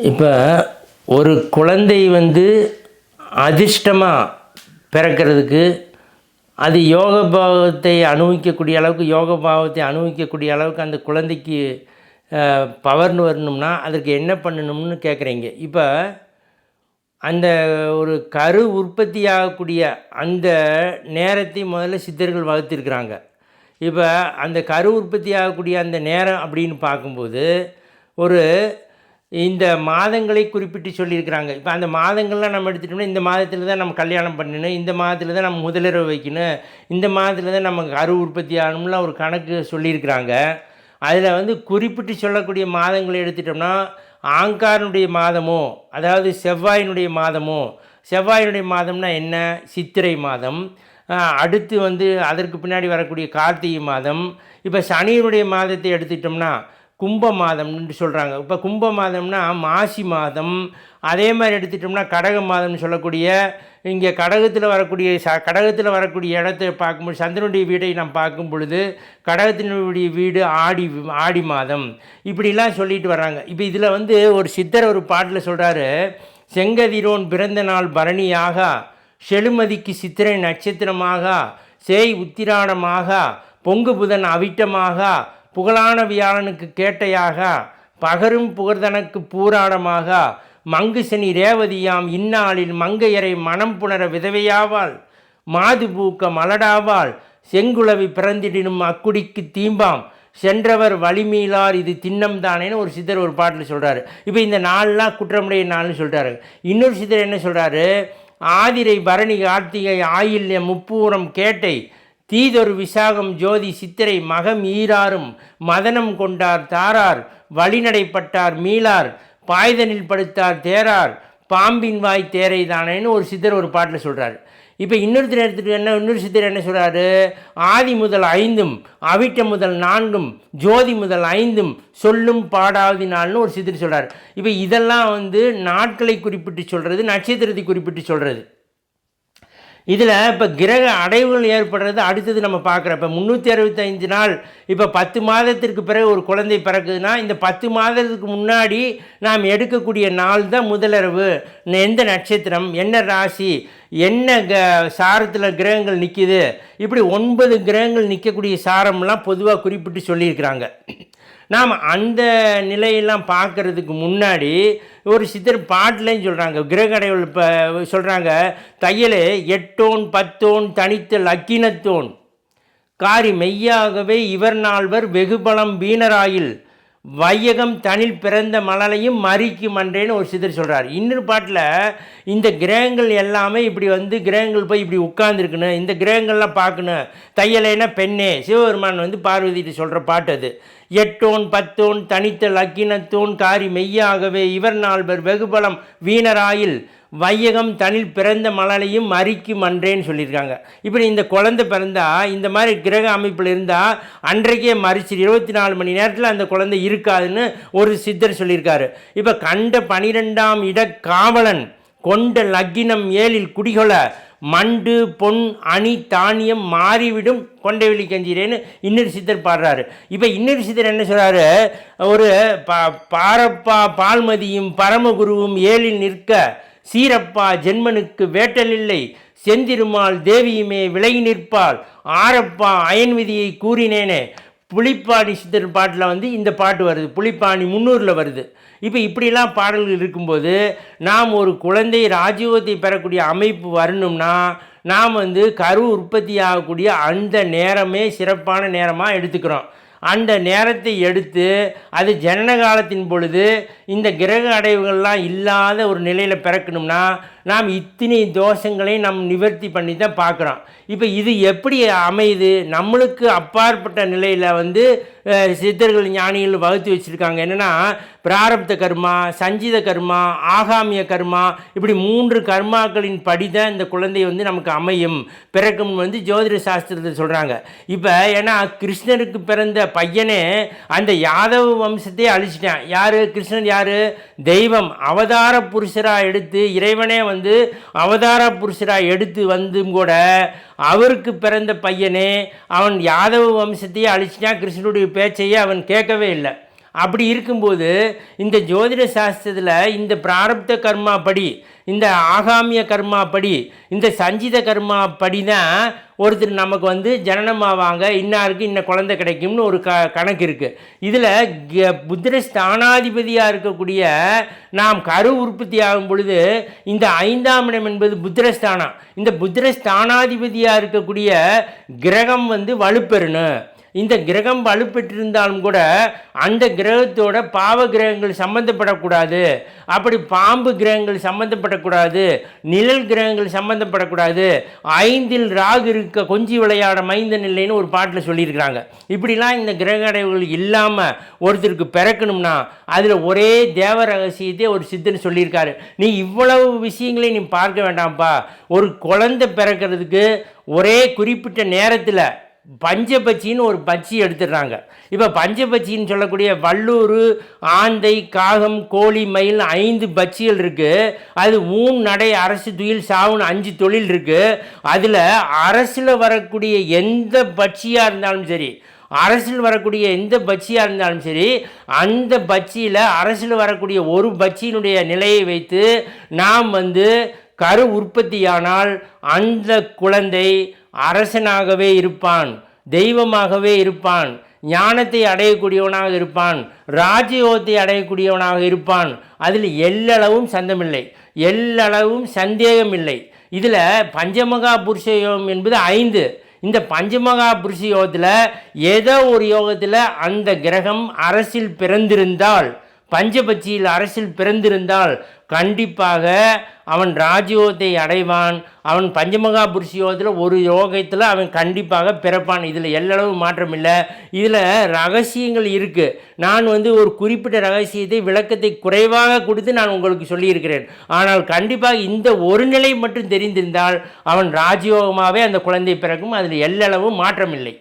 இப்போ ஒரு குழந்தை அதிர்ஷ்டமாக பிறக்கிறதுக்கு அது யோக பாவத்தை அனுபவிக்கக்கூடிய அளவுக்கு அந்த குழந்தைக்கு பவர்னு வரணும்னா அதற்கு என்ன பண்ணணும்னு கேட்குறீங்க. இப்போ அந்த ஒரு கரு உற்பத்தி ஆகக்கூடிய அந்த நேரத்தை முதல்ல சித்தர்கள் வகுத்திருக்கிறாங்க. இப்போ அந்த கரு உற்பத்தி ஆகக்கூடிய அந்த நேரம் அப்படின்னு பார்க்கும்போது ஒரு இந்த மாதங்களை குறிப்பிட்டு சொல்லியிருக்கிறாங்க. இப்போ அந்த மாதங்கள்லாம் நம்ம எடுத்துட்டோம்னா இந்த மாதத்தில் தான் நம்ம கல்யாணம் பண்ணணும், இந்த மாதத்தில் தான் நம்ம முதலிரவு வைக்கணும், இந்த மாதத்தில் தான் நம்ம கரு உற்பத்தி ஆகணும்லாம் ஒரு கணக்கு சொல்லியிருக்கிறாங்க. அதில் குறிப்பிட்டு சொல்லக்கூடிய மாதங்களை எடுத்துட்டோம்னா ஆங்காரனுடைய மாதமோ, அதாவது செவ்வாயினுடைய மாதம்னா என்ன, சித்திரை மாதம். அடுத்து அதற்கு பின்னாடி வரக்கூடிய கார்த்திகை மாதம். இப்போ சனியினுடைய மாதத்தை எடுத்துட்டோம்னா கும்ப மாதம்னு சொல்கிறாங்க. இப்போ கும்ப மாதம்னா மாசி மாதம். அதே மாதிரி எடுத்துட்டோம்னா கடக மாதம்னு சொல்லக்கூடிய இங்கே கடகத்தில் வரக்கூடிய இடத்தை பார்க்கும்போது சந்திரனுடைய வீடை நாம் பார்க்கும் பொழுது கடகத்தினுடைய வீடு ஆடி மாதம். இப்படிலாம் சொல்லிட்டு வர்றாங்க. இப்போ இதில் ஒரு சித்தர் ஒரு பாட்டில் சொல்கிறாரு, செங்கதிரோன் பிறந்த நாள் பரணியாக, செழுமதிக்கு சித்திரை நட்சத்திரமாக, சேய் உத்திராடமாக, பொங்கு புதன் அவிட்டமாக, புகழான வியாழனுக்கு கேட்டையாக, பகரும் புகழ்தனக்கு பூராடமாக, மங்கு சனி ரேவதியாம் இந்நாளில் மங்கையரை மனம் புணர விதவையாவாள், மாது பூக்க மலடாவாள், செங்குளவி பிறந்திடினும் அக்குடிக்கு தீம்பாம், சென்றவர் வலிமீளார் இது திண்ணம் தானேன்னு ஒரு சித்தர் ஒரு பாட்டில் சொல்கிறாரு. இப்போ இந்த நாள்லாம் குற்றமுடைய நாள்னு சொல்கிறாரு. இன்னொரு சித்தர் என்ன சொல்கிறாரு, ஆதிரை பரணி கார்த்திகை ஆயில்யம் முப்பூரம் கேட்டை, தீதொரு விசாகம் ஜோதி சித்திரை மகம் ஈராறும், மதனம் கொண்டார் தாரார், வழிநடைப்பட்டார் மீளார், பாய்தனில் படுத்தார் தேரார், பாம்பின் வாய் தேரை தானேன்னு ஒரு சித்தர் ஒரு பாட்டில் சொல்கிறார். இப்போ இன்னொரு சித்தர் என்ன சொல்கிறாரு, ஆதி முதல் 5ம் அவிட்ட முதல் 4ம் ஜோதி முதல் 5ம் சொல்லும் பாடாவதி நாள்னு ஒரு சித்தர் சொல்கிறார். இப்போ இதெல்லாம் நாட்களை குறிப்பிட்டு சொல்கிறது, நட்சத்திரத்தை குறிப்பிட்டு சொல்கிறது. இதில் இப்போ கிரக அடைவுகள் ஏற்படுறது அடுத்தது நம்ம பார்க்குறோம். இப்போ 365 நாள், இப்போ 10 மாதத்திற்கு பிறகு ஒரு குழந்தை பிறக்குதுன்னா இந்த 10 மாதத்துக்கு முன்னாடி நாம் எடுக்கக்கூடிய நாள் தான் முதலிரவு. எந்த நட்சத்திரம், என்ன ராசி, என்ன சாரத்தில் கிரகங்கள் நிற்கிது, இப்படி 9 கிரகங்கள் நிற்கக்கூடிய சாரம்லாம் பொதுவாக குறிப்பிட்டு சொல்லியிருக்கிறாங்க. நாம் அந்த நிலையெல்லாம் பார்க்குறதுக்கு முன்னாடி ஒரு சித்தர் பாட்டிலையும் சொல்கிறாங்க, கிரக அடைவுகள் இப்போ சொல்கிறாங்க, தையலே 8ஓன் 10ஓன் தனித்த லக்கினத்தோன் காரி மெய்யாகவே இவர் நால்வர் வெகுபலம் வீணராயில் வையகம் தனில் பிறந்த மலலையும் மறிக்கும் அன்றேன்னு ஒரு சித்தர் சொல்கிறார். இன்னொரு பாட்டில் இந்த கிரகங்கள் எல்லாமே இப்படி கிரகங்கள் போய் இப்படி உட்கார்ந்துருக்கணும், இந்த கிரகங்கள்லாம் பார்க்கணும், தையலைன்னா பெண்ணே சிவபெருமான் பார்வதிட்டு சொல்கிற பாட்டு அது. 8ஓன் 10ஓன் தனித்த லக்கினத்தோன் காரி மெய்யாகவே இவர் நால்வர் வெகுபலம் வீணராயில் வையகம் தனில் பிறந்த மலலையும் மறிக்கும் அன்றேன்னு சொல்லியிருக்காங்க. இப்படி இந்த குழந்தை பிறந்தா இந்த மாதிரி கிரக அமைப்பில் இருந்தால் அன்றைக்கே மறிச்சு 24 மணி நேரத்தில் அந்த குழந்தை இருக்காதுன்னு ஒரு சித்தர் சொல்லியிருக்காரு. இப்போ கண்ட 12ஆம் இட காவலன் கொண்ட லக்கினம் 7இல் குடிகொள மண்டு பொன் அணி தானியம் மாறிவிடும் கொண்டைவெளி கஞ்சிரேன்னு இன்னொரு சித்தர் பாடுறாரு. இப்போ இன்னொரு சித்தர் என்ன சொல்கிறாரு, ஒரு பாரப்பா பால்மதியும் பரமகுருவும் 7இல் நிற்க, சீரப்பா ஜென்மனுக்கு வேட்டலில்லை, செந்திருமாள் தேவியுமே விலகி நிற்பாள், ஆரப்பா அயன்விதியை கூறினேனே. புலிப்பாணி சித்தர் பாட்டில் இந்த பாட்டு வருது, புலிப்பாணி 300 வருது. இப்போ இப்படிலாம் பாடல்கள் இருக்கும்போது நாம் ஒரு குழந்தை ராஜயோகத்தை பெறக்கூடிய அமைப்பு வரணும்னா நாம் கரு உற்பத்தி ஆகக்கூடிய அந்த நேரமே சிறப்பான நேரமாக எடுத்துக்கிறோம். அந்த நேரத்தை எடுத்து அது ஜனன காலத்தின் பொழுது இந்த கிரக அடைவுகள்லாம் இல்லாத ஒரு நிலையில் பிறக்கணும்னா நாம் இத்தனை தோஷங்களை நாம் நிவர்த்தி பண்ணி தான் பார்க்குறோம். இப்போ இது எப்படி அமையுது, நம்மளுக்கு அப்பாற்பட்ட நிலையில் சித்தர்கள் ஞானிகள் வகுத்து வச்சுருக்காங்க. என்னென்னா பிராரப்த கர்மா, சஞ்சித கர்மா, ஆகாமிய கர்மா, இப்படி 3 கர்மாக்களின் படி தான் இந்த குழந்தை நமக்கு அமையும் பிறக்கும் ஜோதிட சாஸ்திரத்தை சொல்கிறாங்க. இப்போ ஏன்னா கிருஷ்ணருக்கு பிறந்த பையனே அந்த யாதவ வம்சத்தையே அழிச்சிட்டான். யார் கிருஷ்ணன், யார் தெய்வம், அவதார புருஷராக எடுத்து இறைவனே அவதார புருஷராக எடுத்து கூட அவருக்கு பிறந்த பையனே அவன் யாதவ வம்சத்தையே அழிச்சிட்டான். கிருஷ்ணனுடைய பேச்சையே அவன் கேட்கவே இல்லை. அப்படி இருக்கும்போது இந்த ஜோதிட சாஸ்திரத்தில் இந்த பிராரப்த கர்மா படி, இந்த ஆகாமிய கர்மா படி, இந்த சஞ்சித கர்மா படி தான் ஒருத்தர் நமக்கு வந்து ஜனனமாவாங்க, இன்னாருக்கு இன்ன குழந்தை கிடைக்கும்னு ஒரு கணக்கு இருக்குது. இதில் புத்திர ஸ்தானாதிபதியாக இருக்கக்கூடிய நாம் கரு உற்பத்தி ஆகும் பொழுது இந்த 5ஆம் இடம் என்பது புத்திரஸ்தானம். இந்த புத்திரஸ்தானாதிபதியாக இருக்கக்கூடிய கிரகம் வந்து வலுப்பெறணும். இந்த கிரகம் வலுப்பெற்றிருந்தாலும் கூட அந்த கிரகத்தோட பாவ கிரகங்கள் சம்பந்தப்படக்கூடாது. அப்படி பாம்பு கிரகங்கள் சம்பந்தப்படக்கூடாது, நிழல் கிரகங்கள் சம்பந்தப்படக்கூடாது. 5இல் ராகு இருக்க கொஞ்சி விளையாட மைந்தன் இல்லைன்னு ஒரு பாட்டில் சொல்லியிருக்கிறாங்க. இப்படிலாம் இந்த கிரக அடைவுகள் இல்லாமல் ஒருத்தருக்கு பிறக்கணும்னா அதில் ஒரே தேவ ரகசியத்தை ஒரு சித்தன் சொல்லியிருக்காரு. நீ இவ்வளவு விஷயங்களையும் நீ பார்க்க வேண்டாம்ப்பா. ஒரு குழந்தை பிறக்கிறதுக்கு ஒரே குறிப்பிட்ட நேரத்தில் பஞ்சபட்சின்னு ஒரு பட்சி எடுத்துடுறாங்க. இப்போ பஞ்சபட்சின்னு சொல்லக்கூடிய வல்லூர், ஆந்தை, காகம், கோழி, மயில் 5 பட்சிகள் இருக்குது. அது ஊன், நடை, அரசு, துயில், சாவுன்னு 5 தொழில் இருக்குது. அதில் அரசில் வரக்கூடிய எந்த பட்சியாக இருந்தாலும் சரி, அரசில் வரக்கூடிய எந்த பட்சியாக இருந்தாலும் சரி, அந்த பட்சியில் அரசில் வரக்கூடிய ஒரு பட்சியினுடைய நிலையை வைத்து நாம் வந்து கரு உற்பத்தியானால் அந்த குழந்தை அரசனாகவே இருப்பான், தெய்வமாகவே இருப்பான், ஞானத்தை அடையக்கூடியவனாக இருப்பான், ராஜயோகத்தை அடையக்கூடியவனாக இருப்பான். அதில் எல்லளவும் சந்தமில்லை, எல்லளவும் சந்தேகமில்லை. இதில் பஞ்சமகா புருஷ யோகம் என்பது 5. இந்த பஞ்சமகா புருஷ யோகத்தில் ஏதோ ஒரு யோகத்தில் அந்த கிரகம் அரசில் பிறந்திருந்தால், பஞ்சபட்சியில் அரசில் பிறந்திருந்தால் கண்டிப்பாக அவன் ராஜயோகத்தை அடைவான். அவன் பஞ்சமகா புருஷ யோகத்தில் ஒரு யோகத்தில் அவன் கண்டிப்பாக பிறப்பான். இதில் எல்லளவு மாற்றம் இல்லை. இதில் ரகசியங்கள் இருக்குது. நான் வந்து ஒரு குறிப்பிட்ட ரகசியத்தை விளக்கத்தை குறைவாக கொடுத்து நான் உங்களுக்கு சொல்லியிருக்கிறேன். ஆனால் கண்டிப்பாக இந்த ஒரு நிலை மட்டும் தெரிந்திருந்தால் அவன் ராஜயோகமாகவே அந்த குழந்தை பிறக்கும். அதில் எல்லளவும் மாற்றம் இல்லை.